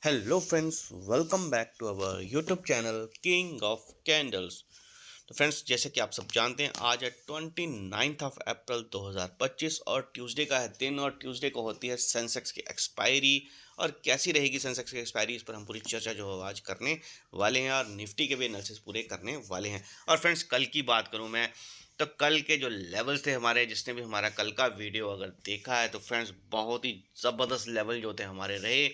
Hello friends, welcome back to our YouTube channel king of candles. तो friends, जैसे कि आप सब जानते हैं, आज है 29 अप्रैल 2025 और ट्यूसडे का है दिन, और ट्यूसडे को होती है सेंसेक्स की एक्सपायरी। और कैसी रहेगी सेंसेक्स की एक्सपायरी, इस पर हम पूरी चर्चा जो है आज करने वाले हैं, और निफ्टी के भी एनालिसिस पूरे करने वाले हैं। और फ्रेंड्स, कल की बात करूं मैं, तो कल के जो लेवल्स थे हमारे, जिसने भी हमारा कल का वीडियो अगर देखा है तो फ्रेंड्स, बहुत ही ज़बरदस्त लेवल जो थे हमारे रहे।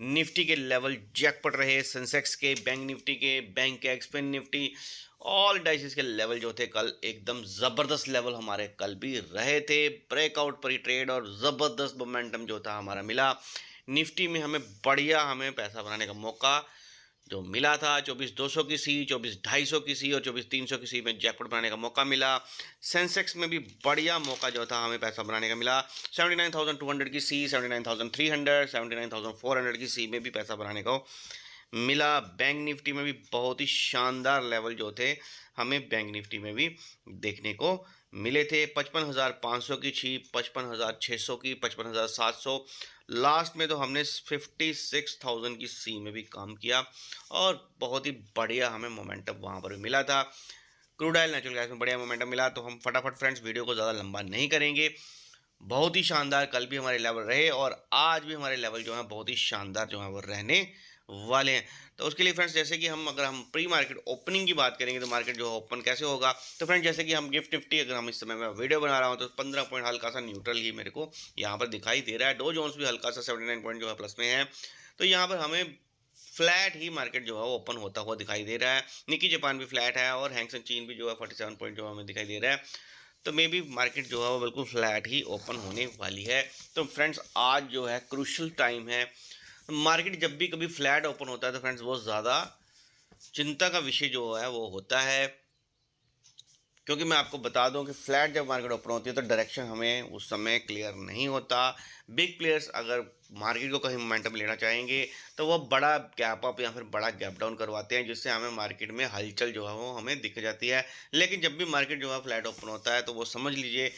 निफ्टी के लेवल जैकपॉट रहे, सेंसेक्स के, बैंक निफ्टी के, बैंक के, एक्सपेन निफ्टी, ऑल डाइसिस के लेवल जो थे कल एकदम ज़बरदस्त लेवल हमारे कल भी रहे थे। ब्रेकआउट पर ही ट्रेड और ज़बरदस्त मोमेंटम जो था हमारा मिला। निफ्टी में हमें पैसा बनाने का मौका जो मिला था, 24,200 की सी, 24,250 की सी और 24,300 की सी में जैकपॉट बनाने का मौका मिला। सेंसेक्स में भी बढ़िया मौका जो था हमें पैसा बनाने का मिला। 79,200 की सी, 79,300, 79,400 की सी में भी पैसा बनाने को मिला। बैंक निफ्टी में भी बहुत ही शानदार लेवल जो थे हमें बैंक निफ्टी में भी देखने को मिले थे। 55,500 की छी, 55,600 की, 55,700, लास्ट में तो हमने 56,000 की सी में भी काम किया और बहुत ही बढ़िया हमें मोमेंटम वहाँ पर भी मिला था। क्रूड ऑयल नेचुरल गैस में बढ़िया मोमेंटम मिला। तो हम फटाफट फ्रेंड्स वीडियो को ज़्यादा लंबा नहीं करेंगे। बहुत ही शानदार कल भी हमारे लेवल रहे और आज भी हमारे लेवल जो है बहुत ही शानदार जो है वो रहने वाले हैं। तो उसके लिए फ्रेंड्स, जैसे कि अगर हम प्री मार्केट ओपनिंग की बात करेंगे तो मार्केट जो है ओपन कैसे होगा, तो फ्रेंड्स जैसे कि हम गिफ्ट निफ्टी, अगर हम इस समय मैं वीडियो बना रहा हूं तो 15 पॉइंट हल्का सा न्यूट्रल ही मेरे को यहाँ पर दिखाई दे रहा है। डो जोन्स भी हल्का सा 79 पॉइंट जो है प्लस में है। तो यहाँ पर हमें फ्लैट ही मार्केट जो है वो ओपन होता हुआ दिखाई दे रहा है। निकी जापान भी फ्लैट है और हैंगसेंग चीन भी जो है 47 पॉइंट जो हमें दिखाई दे रहा है। तो मे बी मार्केट जो है वो बिल्कुल फ्लैट ही ओपन होने वाली है। तो फ्रेंड्स, आज जो है क्रूशल टाइम है। मार्केट जब भी कभी फ्लैट ओपन होता है तो फ्रेंड्स बहुत ज़्यादा चिंता का विषय जो है वो होता है, क्योंकि मैं आपको बता दूं कि फ्लैट जब मार्केट ओपन होती है तो डायरेक्शन हमें उस समय क्लियर नहीं होता। बिग प्लेयर्स अगर मार्केट को कहीं मोमेंटम लेना चाहेंगे तो वो बड़ा गैप अप या फिर बड़ा गैप डाउन करवाते हैं, जिससे हमें मार्केट में हलचल जो है वो हमें दिख जाती है। लेकिन जब भी मार्केट जो है फ्लैट ओपन होता है तो वो समझ लीजिए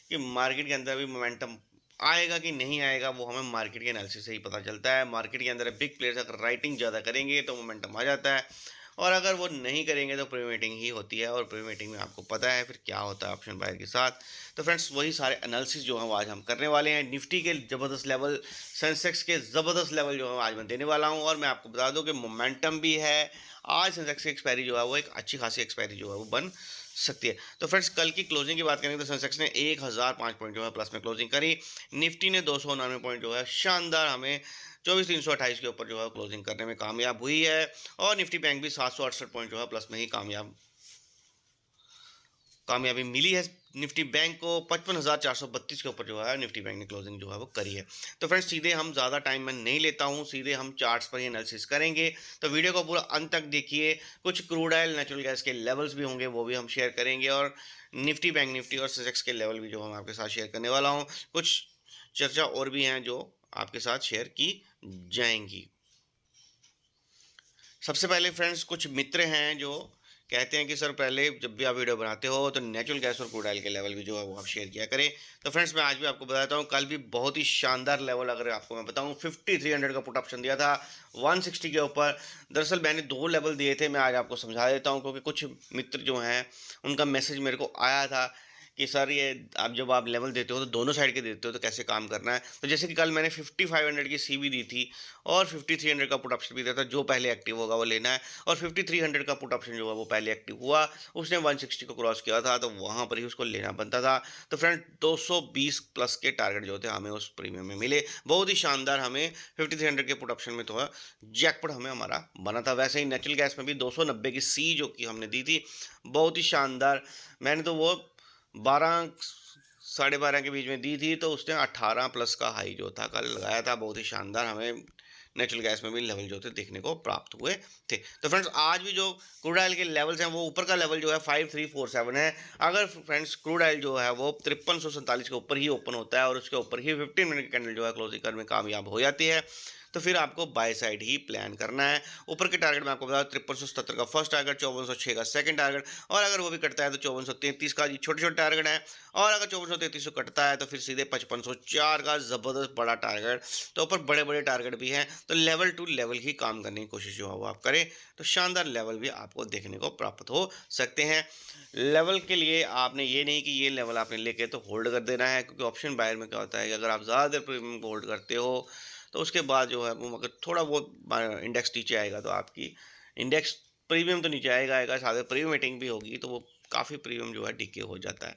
कि मार्केट के अंदर भी मोमेंटम आएगा कि नहीं आएगा, वो हमें मार्केट के एनालिसिस से ही पता चलता है। मार्केट के अंदर बिग प्लेयर्स अगर राइटिंग ज़्यादा करेंगे तो मोमेंटम आ जाता है, और अगर वो नहीं करेंगे तो प्री मीटिंग ही होती है, और प्री मीटिंग में आपको पता है फिर क्या होता है ऑप्शन बायर के साथ। तो फ्रेंड्स, वही सारे एनालिसिस जो है वो आज हम करने वाले हैं। निफ्टी के ज़बरदस्त लेवल, सेंसेक्स के ज़बरदस्त लेवल जो है आज मैं देने वाला हूँ, और मैं आपको बता दूँ कि मोमेंटम भी है। आज सेंसेक्स की एक्सपायरी जो है वो एक अच्छी खासी एक्सपायरी जो है वो बन सकती है। तो फ्रेंड्स, कल की क्लोजिंग की बात करेंगे तो सेंसेक्स ने 1005 पॉइंट जो है प्लस में क्लोजिंग करी। निफ्टी ने 299 पॉइंट जो है शानदार हमें 24,328 के ऊपर जो है क्लोजिंग करने में कामयाब हुई है। और निफ्टी बैंक भी 768 पॉइंट जो है प्लस में ही कामयाबी मिली है निफ्टी बैंक को। 55,432 के ऊपर जो है निफ्टी बैंक ने क्लोजिंग जो है वो करी है। तो फ्रेंड्स, सीधे हम ज़्यादा टाइम में नहीं लेता हूँ, सीधे हम चार्ट्स पर ही एनालिसिस करेंगे। तो वीडियो को पूरा अंत तक देखिए। कुछ क्रूड ऑयल नेचुरल गैस के लेवल्स भी होंगे, वो भी हम शेयर करेंगे, और निफ्टी बैंक निफ्टी और सेंसेक्स के लेवल भी जो हम आपके साथ शेयर करने वाला हूँ। कुछ चर्चा और भी हैं जो आपके साथ शेयर की जाएंगी। सबसे पहले फ्रेंड्स, कुछ मित्र हैं जो कहते हैं कि सर पहले जब भी आप वीडियो बनाते हो तो नेचुरल गैस और क्रूड ऑयल के लेवल भी जो है वो आप शेयर किया करें। तो फ्रेंड्स, मैं आज भी आपको बताता हूँ, कल भी बहुत ही शानदार लेवल अगर आपको मैं बताऊँ, 5300 का पुट ऑप्शन दिया था 160 के ऊपर। दरअसल मैंने 2 लेवल दिए थे, मैं आज आपको समझा देता हूँ, क्योंकि कुछ मित्र जो हैं उनका मैसेज मेरे को आया था कि सर ये आप जब आप लेवल देते हो तो दोनों साइड के देते हो तो कैसे काम करना है। तो जैसे कि कल मैंने 5500 की सी भी दी थी और 5300 का पुट ऑप्शन भी दिया था, जो पहले एक्टिव होगा वो लेना है। और 5300 का पुट ऑप्शन जो है वो पहले एक्टिव हुआ, उसने 160 को क्रॉस किया था तो वहाँ पर ही उसको लेना बनता था। तो फ्रेंड, 220 प्लस के टारगेट जो थे हमें उस प्रीमियम में मिले। बहुत ही शानदार हमें 5300 के पुट ऑप्शन में तो जैकपॉट हमें हमारा बना था। वैसे ही नेचुरल गैस में भी 290 की सी जो कि हमने दी थी, बहुत ही शानदार। मैंने तो वो 12 साढ़े 12 के बीच में दी थी, तो उसने 18 प्लस का हाई जो था कल लगाया था। बहुत ही शानदार हमें नेचुरल गैस में भी लेवल जो थे देखने को प्राप्त हुए थे। तो फ्रेंड्स, आज भी जो क्रूड ऑयल के लेवल्स हैं वो ऊपर का लेवल जो है 5347 है। अगर फ्रेंड्स क्रूड ऑयल जो है वो 5347 के ऊपर ही ओपन होता है और उसके ऊपर ही 15 मिनट की कैंडल जो है क्लोजिंग करने में कामयाब हो जाती है, तो फिर आपको बाय साइड ही प्लान करना है। ऊपर के टारगेट में आपको बता 5370 का फर्स्ट टारगेट, 5406 का सेकंड टारगेट, और अगर वो भी कटता है तो 5433 का छोटे छोटे टारगेट है, और अगर 5433 को कटता है तो फिर सीधे 5504 का जबरदस्त बड़ा टारगेट। तो ऊपर बड़े बड़े टारगेट भी हैं, तो लेवल टू लेवल ही काम करने की कोशिश जो है वो आप करें, तो शानदार लेवल भी आपको देखने को प्राप्त हो सकते हैं। लेवल के लिए आपने ये नहीं कि ये लेवल आपने लेके तो होल्ड कर देना है, क्योंकि ऑप्शन बायर में क्या होता है कि अगर आप ज़्यादा देर प्रीमियम को होल्ड करते हो तो उसके बाद जो है वो अगर थोड़ा बहुत इंडेक्स नीचे आएगा तो आपकी इंडेक्स प्रीमियम तो नीचे आएगा आएगा, साथ में प्रीमियम मीटिंग भी होगी तो वो काफ़ी प्रीमियम जो है डिके हो जाता है।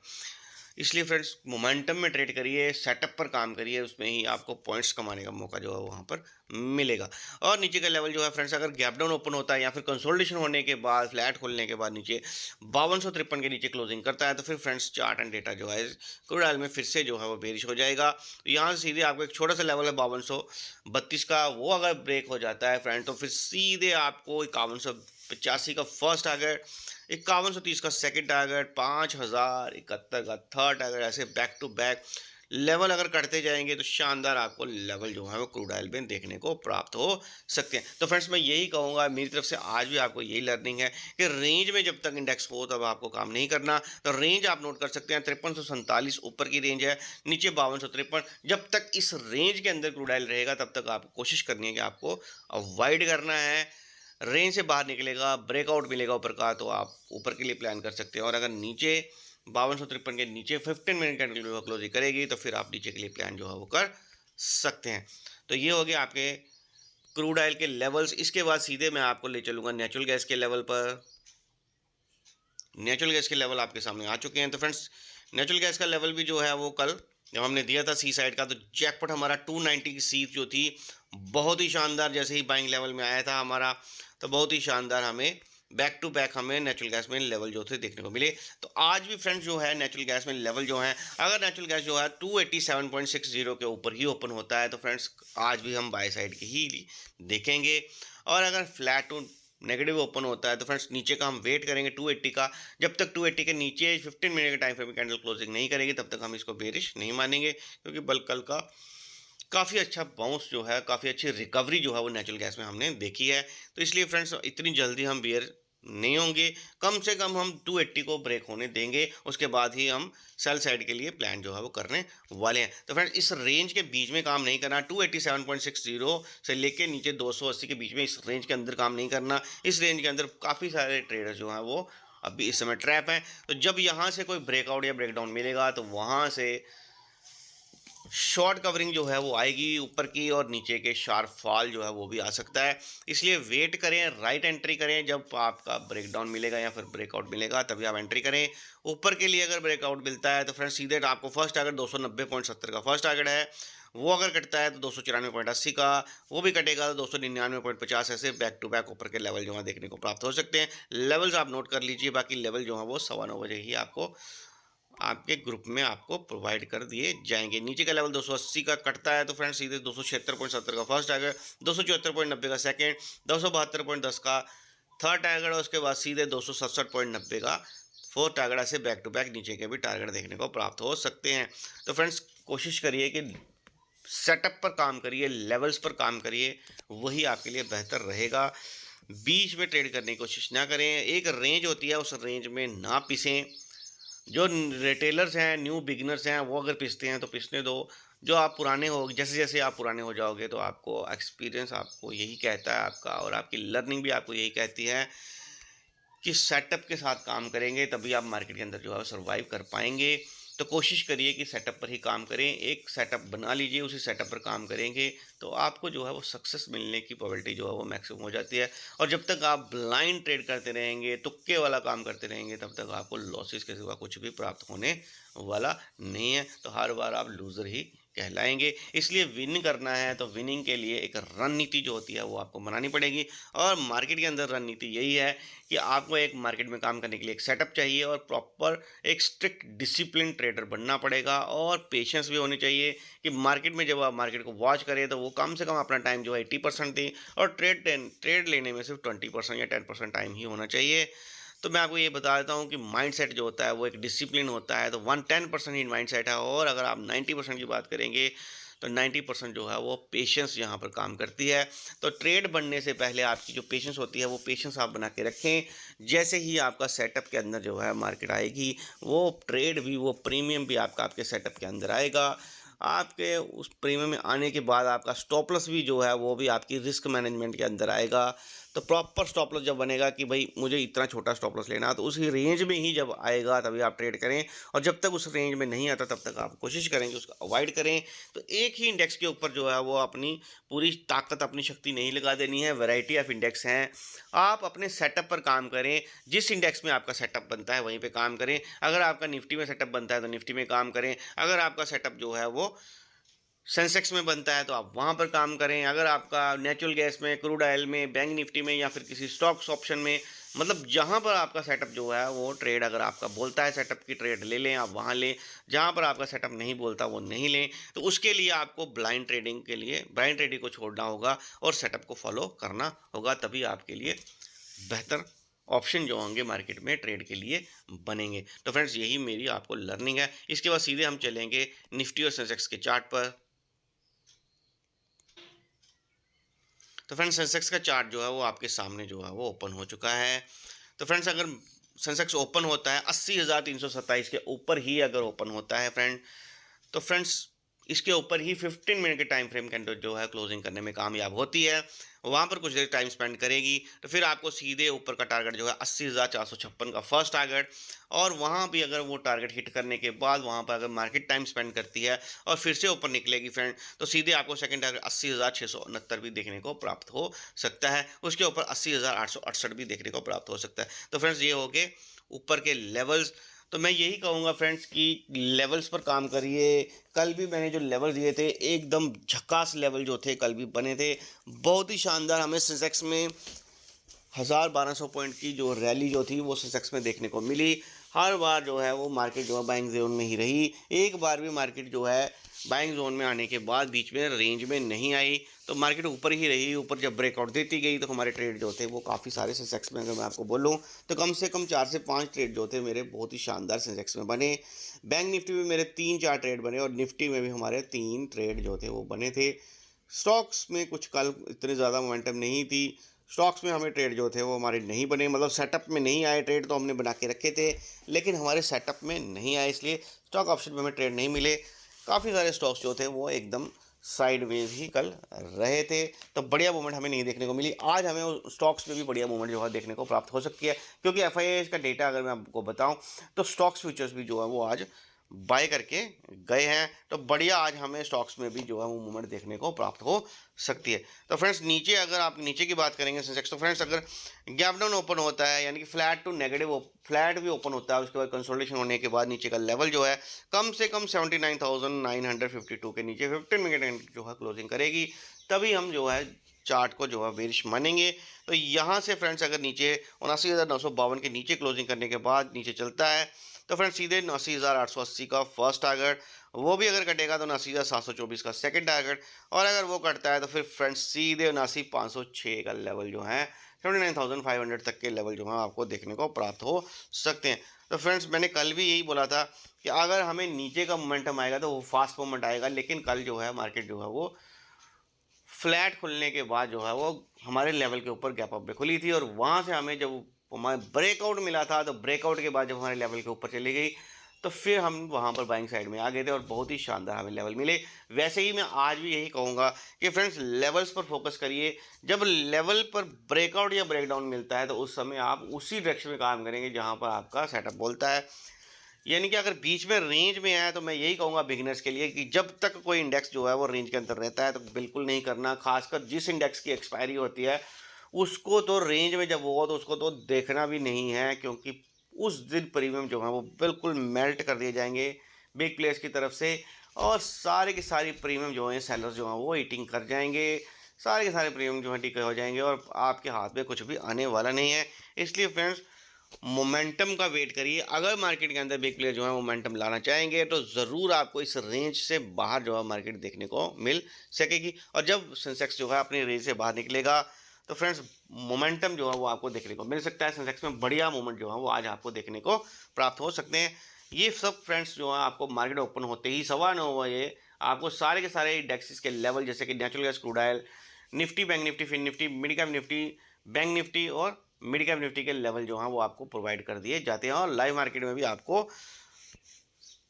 इसलिए फ्रेंड्स मोमेंटम में ट्रेड करिए, सेटअप पर काम करिए, उसमें ही आपको पॉइंट्स कमाने का मौका जो है वहाँ पर मिलेगा। और नीचे का लेवल जो है फ्रेंड्स, अगर गैप डाउन ओपन होता है या फिर कंसोलिडेशन होने के बाद फ्लैट खोलने के बाद नीचे 5253 के नीचे क्लोजिंग करता है तो फिर फ्रेंड्स चार्ट एंड डेटा जो है क्रूड ऑयल में फिर से जो है वो बेरिश हो जाएगा। तो यहाँ से सीधे आपको एक छोटा सा लेवल है 5232 का, वो अगर ब्रेक हो जाता है फ्रेंड तो फिर सीधे आपको 5185 का फर्स्ट टारगेट, 5130 का सेकंड टारगेट, 5071 का थर्ड टारगेट, ऐसे बैक टू बैक लेवल अगर करते जाएंगे तो शानदार आपको लेवल जो है वो क्रूड ऑयल में देखने को प्राप्त हो सकते हैं। तो फ्रेंड्स मैं यही कहूँगा, मेरी तरफ से आज भी आपको यही लर्निंग है कि रेंज में जब तक इंडेक्स हो तब आपको काम नहीं करना। तो रेंज आप नोट कर सकते हैं 5347 ऊपर की रेंज है, नीचे 5253। जब तक इस रेंज के अंदर क्रूड ऑयल रहेगा तब तक आपको कोशिश करनी है कि आपको अवॉइड करना है। रेंज से बाहर निकलेगा, ब्रेकआउट मिलेगा ऊपर का, तो आप ऊपर के लिए प्लान कर सकते हैं। और अगर नीचे 5253 के नीचे 15 मिनट कैंडल जो क्लोजिंग करेगी तो फिर आप नीचे के लिए प्लान जो है वो कर सकते हैं। तो ये हो गया आपके क्रूड ऑयल के लेवल्स। इसके बाद सीधे मैं आपको ले चलूंगा नेचुरल गैस के लेवल पर। नेचुरल गैस के लेवल आपके सामने आ चुके हैं। तो फ्रेंड्स नेचुरल गैस का लेवल भी जो है वो कल जब हमने दिया था सी साइड का, तो जैकपॉट हमारा 290 की सी जो थी बहुत ही शानदार, जैसे ही बाइंग लेवल में आया था हमारा तो बहुत ही शानदार हमें बैक टू बैक हमें नेचुरल गैस में लेवल जो थे देखने को मिले। तो आज भी फ्रेंड्स जो है नेचुरल गैस में लेवल जो है, अगर नेचुरल गैस जो है 287.60 के ऊपर ही ओपन होता है तो फ्रेंड्स आज भी हम बाय साइड के ही देखेंगे। और अगर फ्लैट टू नेगेटिव ओपन होता है तो फ्रेंड्स नीचे का हम वेट करेंगे 280 का। जब तक 280 के नीचे 15 मिनट के टाइम फ्रेम में कैंडल क्लोजिंग नहीं करेगी तब तक हम इसको बेरिश नहीं मानेंगे, क्योंकि बल्कि कल का काफ़ी अच्छा बाउंस जो है, काफ़ी अच्छी रिकवरी जो है वो नेचुरल गैस में हमने देखी है। तो इसलिए फ्रेंड्स इतनी जल्दी हम बेयर नहीं होंगे, कम से कम हम 280 को ब्रेक होने देंगे, उसके बाद ही हम सेल साइड के लिए प्लान जो है वो करने वाले हैं। तो फ्रेंड्स इस रेंज के बीच में काम नहीं करना, 287.60 से लेके नीचे 280 के बीच में इस रेंज के अंदर काम नहीं करना। इस रेंज के अंदर काफ़ी सारे ट्रेडर जो हैं वो अभी इस समय ट्रैप हैं। तो जब यहाँ से कोई ब्रेकआउट या ब्रेकडाउन मिलेगा तो वहाँ से शॉर्ट कवरिंग जो है वो आएगी ऊपर की, और नीचे के शार्प फॉल जो है वो भी आ सकता है। इसलिए वेट करें, राइट एंट्री करें, जब आपका ब्रेकडाउन मिलेगा या फिर ब्रेकआउट मिलेगा तभी आप एंट्री करें। ऊपर के लिए अगर ब्रेकआउट मिलता है तो फ्रेंड्स सीधे आपको फर्स्ट टारगेट 290.70 का फर्स्ट टारगेट है, वो अगर कटता है तो 294.80 का, वो भी कटेगा तो 299.50, ऐसे बैक टू बैक ऊपर के लेवल जो है देखने को प्राप्त हो सकते हैं। लेवल्स आप नोट कर लीजिए, बाकी लेवल जो है वो 9:15 बजे ही आपको आपके ग्रुप में आपको प्रोवाइड कर दिए जाएंगे। नीचे का लेवल 280 का कटता है तो फ्रेंड्स सीधे 276.70 का फर्स्ट टारगेट, 274.90 का सेकंड, 272.10 का थर्ड टारगेट, और उसके बाद सीधे 267.90 का फोर्थ टारगेट, ऐसे बैक टू बैक नीचे के भी टारगेट देखने को प्राप्त हो सकते हैं। तो फ्रेंड्स कोशिश करिए कि सेटअप पर काम करिए, लेवल्स पर काम करिए, वही आपके लिए बेहतर रहेगा। बीच में ट्रेड करने की कोशिश ना करें, एक रेंज होती है उस रेंज में ना पिसें। जो रिटेलर्स हैं, न्यू बिगिनर्स हैं, वो अगर पिसते हैं तो पिसने दो। जो आप पुराने हो, जैसे जैसे आप पुराने हो जाओगे तो आपको एक्सपीरियंस आपको यही कहता है आपका, और आपकी लर्निंग भी आपको यही कहती है कि सेटअप के साथ काम करेंगे तभी आप मार्केट के अंदर जो है सर्वाइव कर पाएंगे। तो कोशिश करिए कि सेटअप पर ही काम करें, एक सेटअप बना लीजिए, उसी सेटअप पर काम करेंगे तो आपको जो है वो सक्सेस मिलने की प्रोबेबिलिटी जो है वो मैक्सिमम हो जाती है। और जब तक आप ब्लाइंड ट्रेड करते रहेंगे, तुक्के वाला काम करते रहेंगे, तब तक आपको लॉसेस के सिवा कुछ भी प्राप्त होने वाला नहीं है। तो हर बार आप लूज़र ही कहलाएंगे। इसलिए विन करना है तो विनिंग के लिए एक रणनीति जो होती है वो आपको बनानी पड़ेगी। और मार्केट के अंदर रणनीति यही है कि आपको एक मार्केट में काम करने के लिए एक सेटअप चाहिए, और प्रॉपर एक स्ट्रिक्ट डिसिप्लिन ट्रेडर बनना पड़ेगा, और पेशेंस भी होनी चाहिए कि मार्केट में जब आप मार्केट को वॉच करें तो वो कम से कम अपना टाइम जो है 80% दें, और ट्रेड लेने में सिर्फ 20% या 10% टाइम ही होना चाहिए। तो मैं आपको ये बता देता हूँ कि माइंडसेट जो होता है वो एक डिसिप्लिन होता है, तो 10% ही माइंडसेट है। और अगर आप 90% की बात करेंगे तो 90% जो है वो पेशेंस यहाँ पर काम करती है। तो ट्रेड बनने से पहले आपकी जो पेशेंस होती है वो पेशेंस आप बना के रखें। जैसे ही आपका सेटअप के अंदर जो है मार्केट आएगी, वो ट्रेड भी, वो प्रीमियम भी आपका आपके सेटअप के अंदर आएगा। आपके उस प्रीमियम में आने के बाद आपका स्टॉप लॉस भी जो है वो भी आपकी रिस्क मैनेजमेंट के अंदर आएगा। तो प्रॉपर स्टॉप लॉस जब बनेगा कि भाई मुझे इतना छोटा स्टॉप लॉस लेना है, तो उसी रेंज में ही जब आएगा तभी आप ट्रेड करें। और जब तक उस रेंज में नहीं आता तब तक आप कोशिश करें कि उसको अवॉइड करें। तो एक ही इंडेक्स के ऊपर जो है वो अपनी पूरी ताकत, अपनी शक्ति नहीं लगा देनी है। वैरायटी ऑफ इंडेक्स हैं, आप अपने सेटअप पर काम करें। जिस इंडेक्स में आपका सेटअप बनता है वहीं पे काम करें। अगर आपका निफ्टी में सेटअप बनता है तो निफ्टी में काम करें। अगर आपका सेटअप जो है वो सेंसेक्स में बनता है तो आप वहाँ पर काम करें। अगर आपका नेचुरल गैस में, क्रूड ऑयल में, बैंक निफ्टी में या फिर किसी स्टॉक्स ऑप्शन में, मतलब जहाँ पर आपका सेटअप जो है वो ट्रेड, अगर आपका बोलता है सेटअप की ट्रेड ले लें, आप वहाँ लें। जहाँ पर आपका सेटअप नहीं बोलता वो नहीं लें। तो उसके लिए आपको ब्लाइंड ट्रेडिंग के लिए ब्लाइंड ट्रेडिंग को छोड़ना होगा और सेटअप को फॉलो करना होगा, तभी आपके लिए बेहतर ऑप्शन जो होंगे मार्केट में ट्रेड के लिए बनेंगे। तो फ्रेंड्स, यही मेरी आपको लर्निंग है। इसके बाद सीधे हम चलेंगे निफ्टी और सेंसेक्स के चार्ट पर। तो फ्रेंड्स, सेंसेक्स का चार्ट जो है वो आपके सामने जो है वो ओपन हो चुका है। तो फ्रेंड्स, अगर सेंसेक्स ओपन होता है 80,327 के ऊपर ही अगर ओपन होता है फ्रेंड, तो फ्रेंड्स इसके ऊपर ही 15 मिनट के टाइम फ्रेम के अंदर जो है क्लोजिंग करने में कामयाब होती है। वहाँ पर कुछ देर टाइम स्पेंड करेगी तो फिर आपको सीधे ऊपर का टारगेट जो है 80,456 का फर्स्ट टारगेट, और वहाँ भी अगर वो टारगेट हिट करने के बाद वहाँ पर अगर मार्केट टाइम स्पेंड करती है और फिर से ऊपर निकलेगी फ्रेंड, तो सीधे आपको सेकंड टारगेट 80,669 भी देखने को प्राप्त हो सकता है। उसके ऊपर 80,868 भी देखने को प्राप्त हो सकता है। तो फ्रेंड्स, ये हो गए ऊपर के लेवल्स। तो मैं यही कहूँगा फ्रेंड्स कि लेवल्स पर काम करिए। कल भी मैंने जो लेवल दिए थे एकदम झकास लेवल जो थे कल भी बने थे, बहुत ही शानदार। हमें सेंसेक्स में 1,200 पॉइंट की जो रैली जो थी वो सेंसेक्स में देखने को मिली। हर बार जो है वो मार्केट जो है बाइंग जोन में ही रही। एक बार भी मार्केट जो है बाइंग जोन में आने के बाद बीच में रेंज में नहीं आई, तो मार्केट ऊपर ही रही। ऊपर जब ब्रेकआउट देती गई तो हमारे ट्रेड जो थे वो काफ़ी सारे सेंसेक्स में, अगर मैं आपको बोलूँ तो कम से कम 4 से 5 ट्रेड जो थे मेरे बहुत ही शानदार सेंसेक्स में बने। बैंक निफ्टी में मेरे 3-4 ट्रेड बने और निफ्टी में भी हमारे 3 ट्रेड जो थे वो बने थे। स्टॉक्स में कुछ कल इतनी ज़्यादा मोमेंटम नहीं थी। स्टॉक्स में हमें ट्रेड जो थे वो हमारे नहीं बने, मतलब सेटअप में नहीं आए। ट्रेड तो हमने बना के रखे थे लेकिन हमारे सेटअप में नहीं आए, इसलिए स्टॉक ऑप्शन में हमें ट्रेड नहीं मिले। काफ़ी सारे स्टॉक्स जो थे वो एकदम साइडवेज ही कल रहे थे, तो बढ़िया मूवमेंट हमें नहीं देखने को मिली। आज हमें स्टॉक्स में भी बढ़िया मूवमेंट जो है देखने को प्राप्त हो सकती है, क्योंकि एफआईआई का डेटा अगर मैं आपको बताऊं तो स्टॉक्स फ्यूचर्स भी जो है वो आज बाय करके गए हैं। तो बढ़िया आज हमें स्टॉक्स में भी जो है वो मूवमेंट देखने को प्राप्त हो सकती है। तो फ्रेंड्स, नीचे अगर आप नीचे की बात करेंगे सेंसेक्स, तो फ्रेंड्स अगर गैप डाउन ओपन होता है, यानी कि फ्लैट टू नेगेटिव, फ्लैट भी ओपन होता है, उसके बाद कंसोलिडेशन होने के बाद नीचे का लेवल जो है कम से कम 79,952 के नीचे 15 मिनट जो है क्लोजिंग करेगी, तभी हम जो है चार्ट को जो है बेरिश मानेंगे। तो यहाँ से फ्रेंड्स अगर नीचे 79,952 के नीचे क्लोजिंग करने के बाद नीचे चलता है तो फ्रेंड्स सीधे 79,880 का फर्स्ट टारगेट, वो भी अगर कटेगा तो 79,724 का सेकंड टारगेट, और अगर वो कटता है तो फिर फ्रेंड्स सीधे 79,506 का लेवल जो है 79,500 तक के लेवल जो है आपको देखने को प्राप्त हो सकते हैं। तो फ्रेंड्स, मैंने कल भी यही बोला था कि अगर हमें नीचे का मोमेंटम आएगा तो वो फास्ट मोमेंट आएगा, लेकिन कल जो है मार्केट जो है वो फ्लैट खुलने के बाद जो है वो हमारे लेवल के ऊपर गैप अप पे खुली थी, और वहाँ से हमें जब हमारे ब्रेकआउट मिला था, तो ब्रेकआउट के बाद जब हमारे लेवल के ऊपर चली गई तो फिर हम वहाँ पर बाइंग साइड में आ गए थे और बहुत ही शानदार हमें लेवल मिले। वैसे ही मैं आज भी यही कहूँगा कि फ्रेंड्स, लेवल्स पर फोकस करिए। जब लेवल पर ब्रेकआउट या ब्रेकडाउन मिलता है तो उस समय आप उसी डायरेक्शन में काम करेंगे जहाँ पर आपका सेटअप बोलता है। यानी कि अगर बीच में रेंज में आया तो मैं यही कहूँगा बिगिनर्स के लिए कि जब तक कोई इंडेक्स जो है वो रेंज के अंदर रहता है तो बिल्कुल नहीं करना। खासकर जिस इंडेक्स की एक्सपायरी होती है उसको तो रेंज में जब हो तो उसको तो देखना भी नहीं है, क्योंकि उस दिन प्रीमियम जो है वो बिल्कुल मेल्ट कर दिए जाएंगे बिग प्लेयर्स की तरफ से, और सारे के सारे प्रीमियम जो हैं सेलर्स जो हैं वो ईटिंग कर जाएंगे। सारे के सारे प्रीमियम जो हैं टिके हो जाएंगे और आपके हाथ में कुछ भी आने वाला नहीं है। इसलिए फ्रेंड्स, मोमेंटम का वेट करिए। अगर मार्केट के अंदर बिग प्लेयर जो है मोमेंटम लाना चाहेंगे तो ज़रूर आपको इस रेंज से बाहर जो है मार्केट देखने को मिल सकेगी, और जब सेंसेक्स जो है अपनी रेंज से बाहर निकलेगा तो फ्रेंड्स मोमेंटम जो है वो आपको देखने को मिल सकता है। सेंसेक्स में बढ़िया मोमेंट जो है वो आज आपको देखने को प्राप्त हो सकते हैं। ये सब फ्रेंड्स जो है आपको मार्केट ओपन होते ही 9:15 बजे आपको सारे के सारे इंडेक्सेस के लेवल जैसे कि natural gas crude oil, Nifty, bank Nifty, fin Nifty, mid cap Nifty, bank Nifty और मिड कैप निफ्टी के लेवल जो हैं वो आपको प्रोवाइड कर दिए जाते हैं। और लाइव मार्केट में भी आपको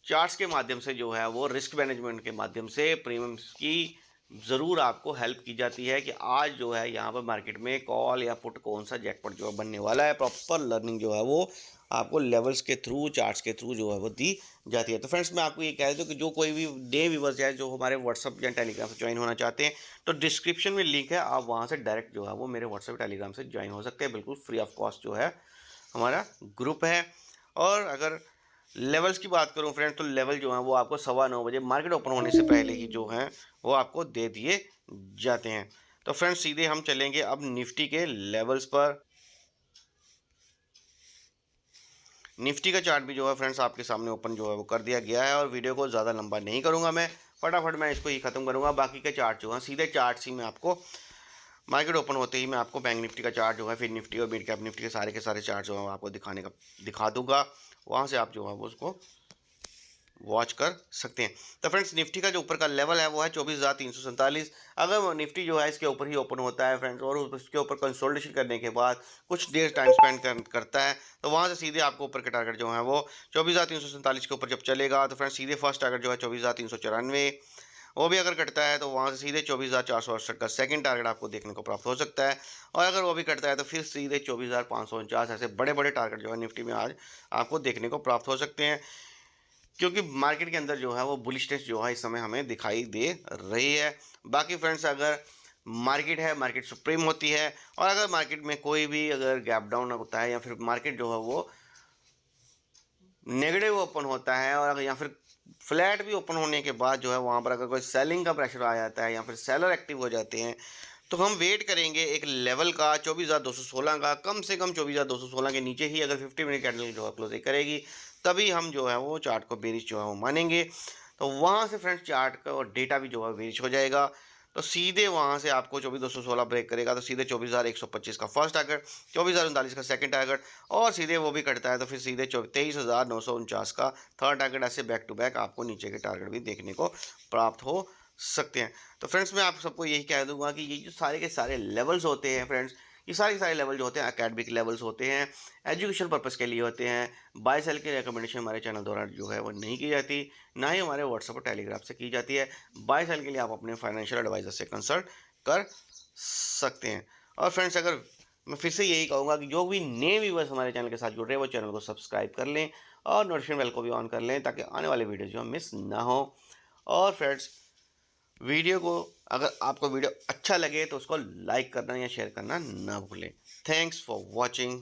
चार्ट्स के माध्यम से जो है वो रिस्क मैनेजमेंट के माध्यम से प्रीमियम्स की ज़रूर आपको हेल्प की जाती है कि आज जो है यहाँ पर मार्केट में कॉल या पुट कौन सा जैकपॉट जो है बनने वाला है। प्रॉपर लर्निंग जो है वो आपको लेवल्स के थ्रू, चार्ट्स के थ्रू जो है वो दी जाती है। तो फ्रेंड्स मैं आपको ये कह दूँ कि जो कोई भी डे व्यूवर्स है जो हमारे व्हाट्सअप या टेलीग्राम से ज्वाइन होना चाहते हैं, तो डिस्क्रिप्शन में लिंक है, आप वहाँ से डायरेक्ट जो है वो मेरे व्हाट्सअप टेलीग्राम से ज्वाइन हो सकते हैं। बिल्कुल फ्री ऑफ कॉस्ट जो है हमारा ग्रुप है। और अगर लेवल्स की बात करूं फ्रेंड, तो लेवल जो है वो आपको 9:15 बजे मार्केट ओपन होने से पहले ही जो है वो आपको दे दिए जाते हैं। तो फ्रेंड्स सीधे हम चलेंगे अब निफ्टी के लेवल्स पर। निफ्टी का चार्ट भी जो है फ्रेंड्स आपके सामने ओपन जो है वो कर दिया गया है। और वीडियो को ज़्यादा लंबा नहीं करूंगा, मैं फटाफट मैं इसको ही ख़त्म करूंगा। बाकी के चार्ट जो हैं सीधे चार्ट ही मैं आपको मार्केट ओपन होते ही मैं आपको बैंक निफ्टी का चार्ट जो है, फिर निफ्टी और मिड कैप निफ्टी के सारे चार्ट जो है आपको दिखा दूंगा। वहाँ से आप जो है वो उसको वॉच कर सकते हैं। तो फ्रेंड्स निफ्टी का जो ऊपर का लेवल है वो है 24,347। अगर निफ्टी जो है इसके ऊपर ही ओपन होता है फ्रेंड्स और उसके ऊपर कंसोलिडेशन करने के बाद कुछ देर टाइम स्पेंड करता है, तो वहाँ से सीधे आपको ऊपर के टारगेट जो है वो 24,347 के ऊपर जब चलेगा तो फ्रेंड्स सीधे फर्स्ट टारगेट जो है 24,394, वो भी अगर कटता है तो वहाँ से सीधे 24,468 का सेकंड टारगेट आपको देखने को प्राप्त हो सकता है। और अगर वो भी कटता है तो फिर सीधे 24,549 ऐसे बड़े बड़े टारगेट जो है निफ्टी में आज आपको देखने को प्राप्त हो सकते हैं। क्योंकि मार्केट के अंदर जो है वो बुलिशनेस जो है इस समय हमें दिखाई दे रही है। बाकी फ्रेंड्स अगर मार्केट है, मार्केट सुप्रीम होती है, और अगर मार्केट में कोई भी अगर गैप डाउन होता है या फिर मार्केट जो है वो नेगेटिव ओपन होता है, और अगर या फिर फ्लैट भी ओपन होने के बाद जो है वहाँ पर अगर कोई सेलिंग का प्रेशर आ जाता है या फिर सेलर एक्टिव हो जाते हैं, तो हम वेट करेंगे एक लेवल का 24,216 का। कम से कम 24,216 के नीचे ही अगर 50 मिनट कैंडल जो है क्लोज करेगी, तभी हम जो है वो चार्ट को बेरिश जो है वो मानेंगे। तो वहाँ से फ्रेंड्स चार्ट का और डेटा भी जो है बेरिश हो जाएगा। तो सीधे वहाँ से आपको 24,216 ब्रेक करेगा तो सीधे 24,125 का फर्स्ट टारगेट, 24,039 का सेकंड टारगेट, और सीधे वो भी कटता है तो फिर सीधे 23,949 का थर्ड टारगेट। ऐसे बैक टू बैक आपको नीचे के टारगेट भी देखने को प्राप्त हो सकते हैं। तो फ्रेंड्स मैं आप सबको यही कह दूंगा कि ये जो सारे के सारे लेवल्स होते हैं फ्रेंड्स, ये सारे लेवल जो होते हैं एकेडमिक लेवल्स होते हैं, एजुकेशन पर्पस के लिए होते हैं। बाय सेल की रिकमेंडेशन हमारे चैनल द्वारा जो है वो नहीं की जाती, ना ही हमारे व्हाट्सएप और टेलीग्राम से की जाती है। बाय सेल के लिए आप अपने फाइनेंशियल एडवाइजर से कंसल्ट कर सकते हैं। और फ्रेंड्स अगर मैं फिर से यही कहूँगा कि जो भी नए व्यूवर्स हमारे चैनल के साथ जुड़ रहे हैं वो चैनल को सब्सक्राइब कर लें और नोटिफिकेशन बेल को भी ऑन कर लें ताकि आने वाले वीडियो जो मिस ना हो। और फ्रेंड्स वीडियो को अगर आपको वीडियो अच्छा लगे तो उसको लाइक करना या शेयर करना ना भूलें। Thanks for watching.